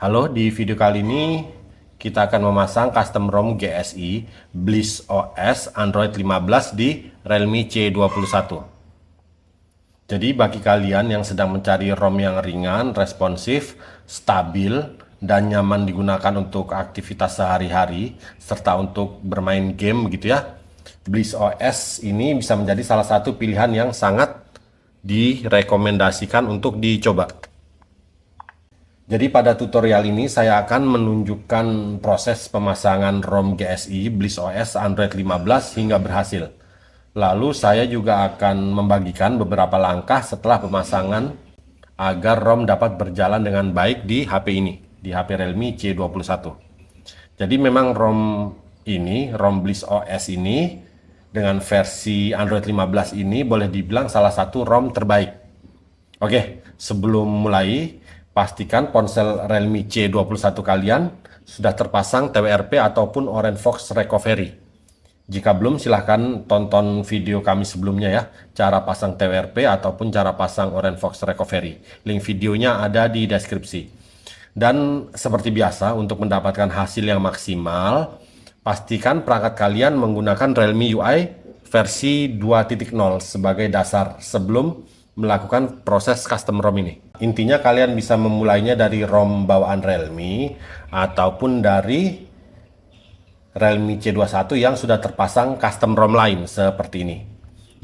Halo, di video kali ini kita akan memasang custom ROM GSI Bliss OS Android 15 di Realme C21. Jadi bagi kalian yang sedang mencari ROM yang ringan, responsif, stabil, dan nyaman digunakan untuk aktivitas sehari-hari, serta untuk bermain game gitu ya, Bliss OS ini bisa menjadi salah satu pilihan yang sangat direkomendasikan untuk dicoba. Jadi pada tutorial ini saya akan menunjukkan proses pemasangan ROM GSI Bliss OS Android 15 hingga berhasil. Lalu saya juga akan membagikan beberapa langkah setelah pemasangan agar ROM dapat berjalan dengan baik di HP ini, di HP Realme C21. Jadi memang ROM Bliss OS ini dengan versi Android 15 ini boleh dibilang salah satu ROM terbaik. Oke, sebelum mulai, pastikan ponsel Realme C21 kalian sudah terpasang TWRP ataupun Orange Fox Recovery. Jika belum, silahkan tonton video kami sebelumnya ya, cara pasang TWRP ataupun cara pasang Orange Fox Recovery. Link videonya ada di deskripsi. Dan seperti biasa, untuk mendapatkan hasil yang maksimal, pastikan perangkat kalian menggunakan Realme UI versi 2.0 sebagai dasar sebelum melakukan proses custom ROM ini. Intinya kalian bisa memulainya dari ROM bawaan Realme ataupun dari Realme C21 yang sudah terpasang custom ROM lain seperti ini.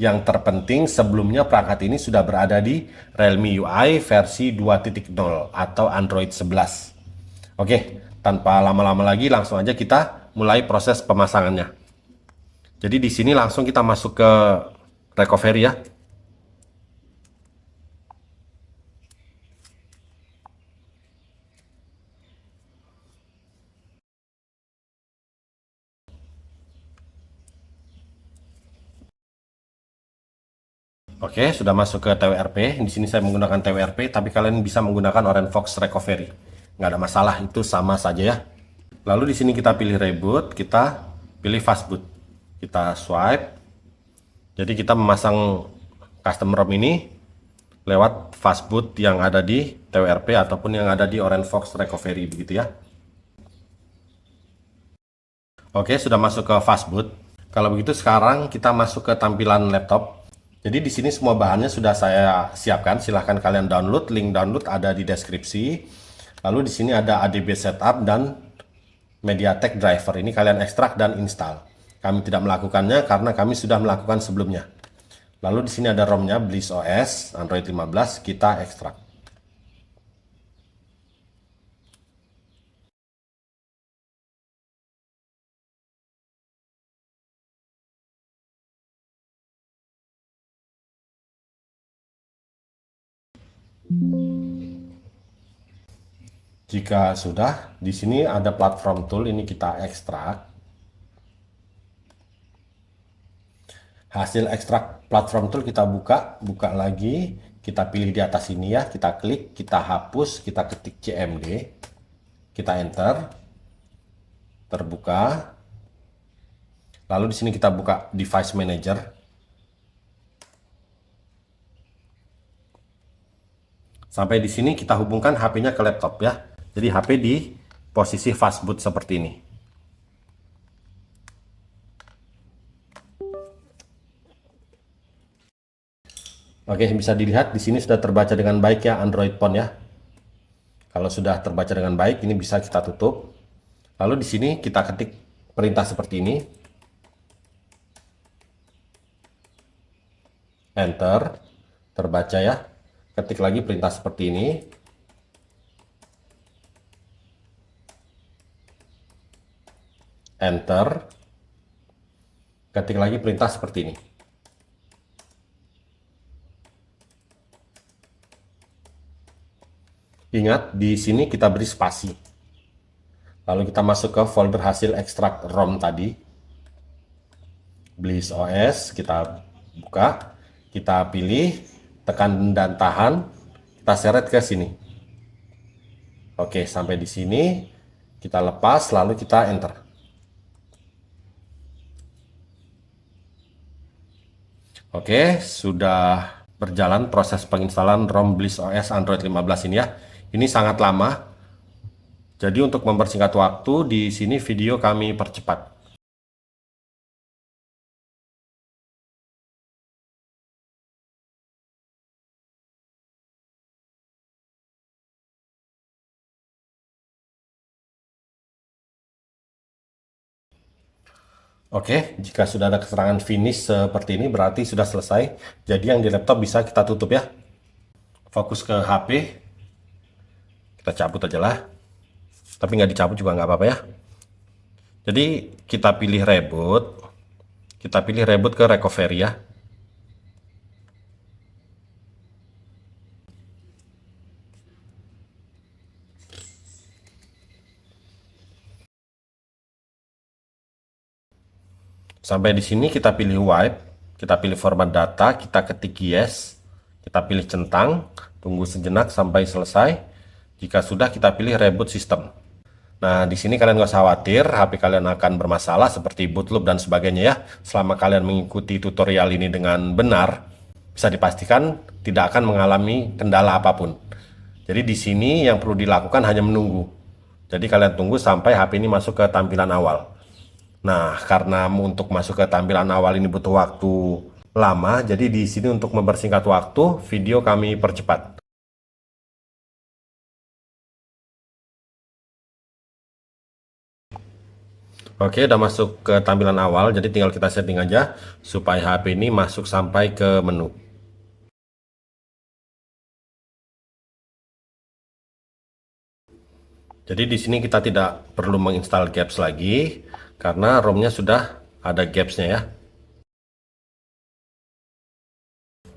Yang terpenting sebelumnya perangkat ini sudah berada di Realme UI versi 2.0 atau Android 11. Oke, tanpa lama-lama lagi langsung aja kita mulai proses pemasangannya. Jadi di sini langsung kita masuk ke recovery ya. Oke, sudah masuk ke TWRP. Di sini saya menggunakan TWRP, tapi kalian bisa menggunakan Orange Fox Recovery. Nggak ada masalah, itu sama saja ya. Lalu di sini kita pilih reboot, kita pilih fastboot. Kita swipe. Jadi kita memasang custom ROM ini lewat fastboot yang ada di TWRP ataupun yang ada di Orange Fox Recovery begitu ya. Oke, sudah masuk ke fastboot. Kalau begitu sekarang kita masuk ke tampilan laptop. Jadi di sini semua bahannya sudah saya siapkan. Silahkan kalian download. Link download ada di deskripsi. Lalu di sini ada ADB setup dan MediaTek driver. Ini kalian ekstrak dan install. Kami tidak melakukannya karena kami sudah melakukan sebelumnya. Lalu di sini ada ROM-nya Bliss OS Android 15. Kita ekstrak. Jika sudah, di sini ada platform tool, ini kita ekstrak. Hasil ekstrak platform tool kita buka lagi, kita pilih di atas ini ya, kita klik, kita hapus, kita ketik CMD, kita enter, terbuka. Lalu di sini kita buka device manager. Sampai di sini kita hubungkan HP-nya ke laptop ya. Jadi HP di posisi fastboot seperti ini. Oke, bisa dilihat di sini sudah terbaca dengan baik ya Android Phone ya. Kalau sudah terbaca dengan baik, ini bisa kita tutup. Lalu di sini kita ketik perintah seperti ini. Enter, terbaca ya. Ketik lagi perintah seperti ini. Enter. Ketik lagi perintah seperti ini. Ingat, di sini kita beri spasi. Lalu kita masuk ke folder hasil ekstrak ROM tadi. Bliss OS, kita buka. Kita pilih, tekan dan tahan. Kita seret ke sini. Oke, sampai di sini. Kita lepas, lalu kita enter. Oke, sudah berjalan proses penginstalan ROM Bliss OS Android 15 ini ya. Ini sangat lama, Jadi untuk mempersingkat waktu, di sini video kami percepat. Oke, jika sudah ada keterangan finish seperti ini berarti sudah selesai. Jadi yang di laptop bisa kita tutup ya. Fokus ke HP. Kita cabut aja lah. Tapi nggak dicabut juga nggak apa-apa ya. Jadi kita pilih reboot. Kita pilih reboot ke recovery ya. Sampai di sini kita pilih wipe, kita pilih format data, kita ketik yes, kita pilih centang, tunggu sejenak sampai selesai. Jika sudah kita pilih reboot system. Nah, di sini kalian nggak usah khawatir, HP kalian akan bermasalah seperti bootloop dan sebagainya ya. Selama kalian mengikuti tutorial ini dengan benar, bisa dipastikan tidak akan mengalami kendala apapun. Jadi di sini yang perlu dilakukan hanya menunggu. Jadi kalian tunggu sampai HP ini masuk ke tampilan awal. Nah, karena untuk masuk ke tampilan awal ini butuh waktu lama, jadi di sini untuk mempersingkat waktu, video kami percepat. Oke, udah masuk ke tampilan awal, jadi tinggal kita setting aja supaya HP ini masuk sampai ke menu. Jadi di sini kita tidak perlu menginstal Gaps lagi karena ROM-nya sudah ada Gaps-nya ya.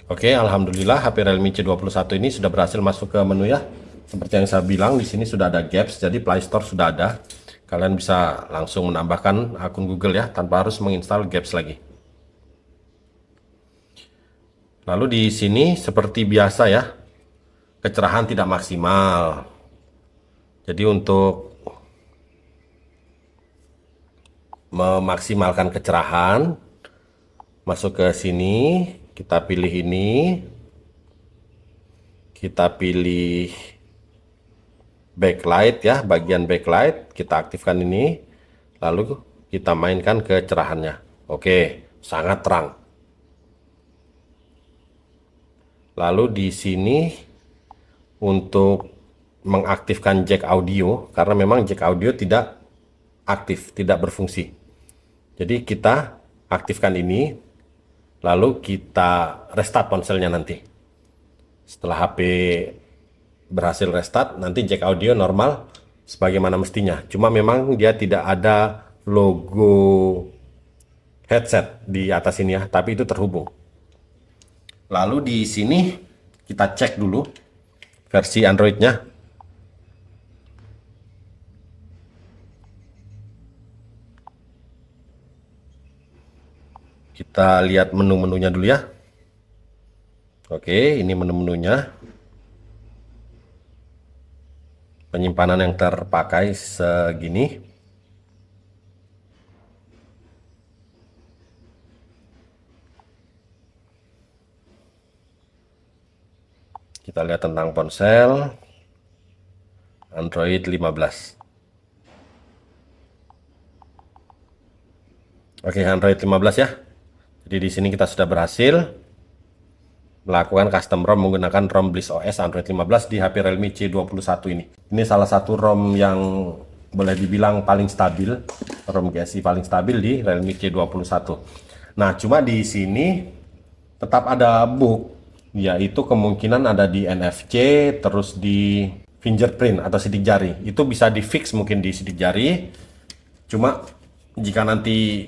Oke, alhamdulillah HP Realme C21 ini sudah berhasil masuk ke menu ya. Seperti yang saya bilang di sini sudah ada Gaps, jadi Play Store sudah ada. Kalian bisa langsung menambahkan akun Google ya tanpa harus menginstal Gaps lagi. Lalu di sini seperti biasa ya, kecerahan tidak maksimal. Jadi untuk memaksimalkan kecerahan, masuk ke sini, kita pilih ini, kita pilih backlight ya, bagian backlight, kita aktifkan ini, lalu kita mainkan kecerahannya. Oke, sangat terang. Lalu di sini untuk mengaktifkan jack audio, karena memang jack audio tidak aktif, tidak berfungsi. Jadi kita aktifkan ini, lalu kita restart ponselnya nanti. Setelah HP berhasil restart, nanti jack audio normal sebagaimana mestinya. Cuma memang dia tidak ada logo headset di atas ini ya, tapi itu terhubung. Lalu di sini kita cek dulu versi Android-nya. Kita lihat menu-menunya dulu ya. Oke, ini menu-menunya. Penyimpanan yang terpakai segini. Kita lihat tentang ponsel Android 15. Oke, Android 15 ya. Jadi di sini kita sudah berhasil melakukan custom ROM menggunakan ROM Bliss OS Android 15 di HP Realme C21 ini. Ini salah satu ROM yang boleh dibilang paling stabil, ROM GSI paling stabil di Realme C21. Nah, cuma di sini tetap ada bug, yaitu kemungkinan ada di NFC, terus di fingerprint atau sidik jari. Itu bisa di fix mungkin di sidik jari. Cuma jika nanti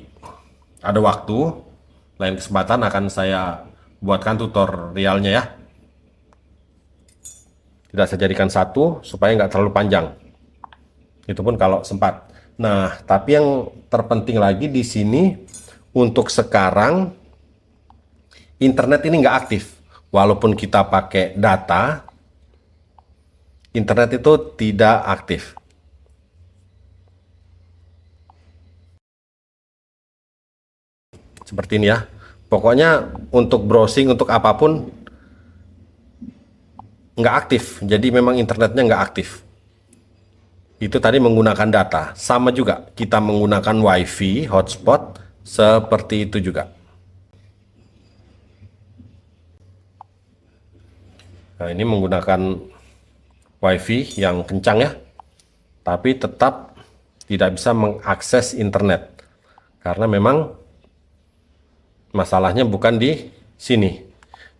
ada waktu, lain kesempatan akan saya buatkan tutorialnya ya. Tidak saya jadikan satu supaya nggak terlalu panjang. Itu pun kalau sempat. Nah, tapi yang terpenting lagi di sini untuk sekarang internet ini nggak aktif. Walaupun kita pakai data, internet itu tidak aktif. Seperti ini ya. Pokoknya untuk browsing, untuk apapun nggak aktif. Jadi memang internetnya nggak aktif. Itu tadi menggunakan data. Sama juga, kita menggunakan WiFi hotspot seperti itu juga. Nah, ini menggunakan WiFi yang kencang ya, tapi tetap tidak bisa mengakses internet. Karena memang masalahnya bukan di sini.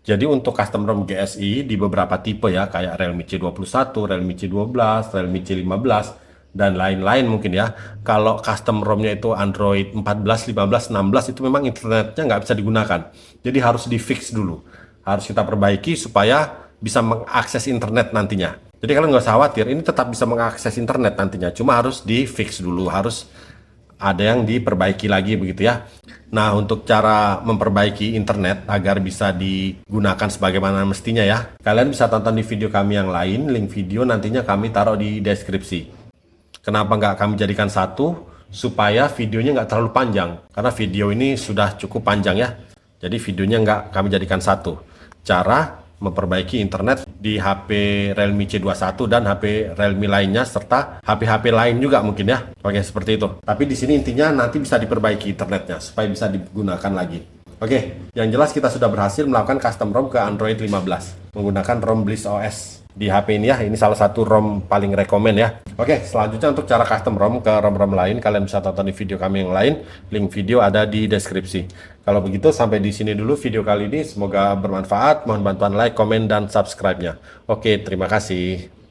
Jadi untuk custom ROM GSI di beberapa tipe ya, kayak Realme C21, Realme C12, Realme C15, dan lain-lain mungkin ya. Kalau custom ROM-nya itu Android 14, 15, 16 itu memang internetnya nggak bisa digunakan. Jadi harus di fix dulu. Harus kita perbaiki supaya bisa mengakses internet nantinya. Jadi kalian nggak usah khawatir, ini tetap bisa mengakses internet nantinya. Cuma harus di fix dulu, harus ada yang diperbaiki lagi begitu ya. Nah, untuk cara memperbaiki internet agar bisa digunakan sebagaimana mestinya ya, kalian bisa tonton di video kami yang lain. Link video nantinya kami taruh di deskripsi. Kenapa nggak kami jadikan satu? Supaya videonya nggak terlalu panjang. Karena video ini sudah cukup panjang ya. Jadi videonya nggak kami jadikan satu. Cara memperbaiki internet di HP Realme C21 dan HP Realme lainnya serta HP-HP lain juga mungkin ya. Oke, seperti itu. Tapi di sini intinya nanti bisa diperbaiki internetnya supaya bisa digunakan lagi. Oke, yang jelas kita sudah berhasil melakukan custom ROM ke Android 15 menggunakan ROM Bliss OS di HP ini ya. Ini salah satu ROM paling rekomen ya. Oke, selanjutnya untuk cara custom ROM ke ROM-ROM lain kalian bisa tonton di video kami yang lain. Link video ada di deskripsi. Kalau begitu sampai di sini dulu video kali ini. Semoga bermanfaat. Mohon bantuan like, komen, dan subscribe-nya. Oke, terima kasih.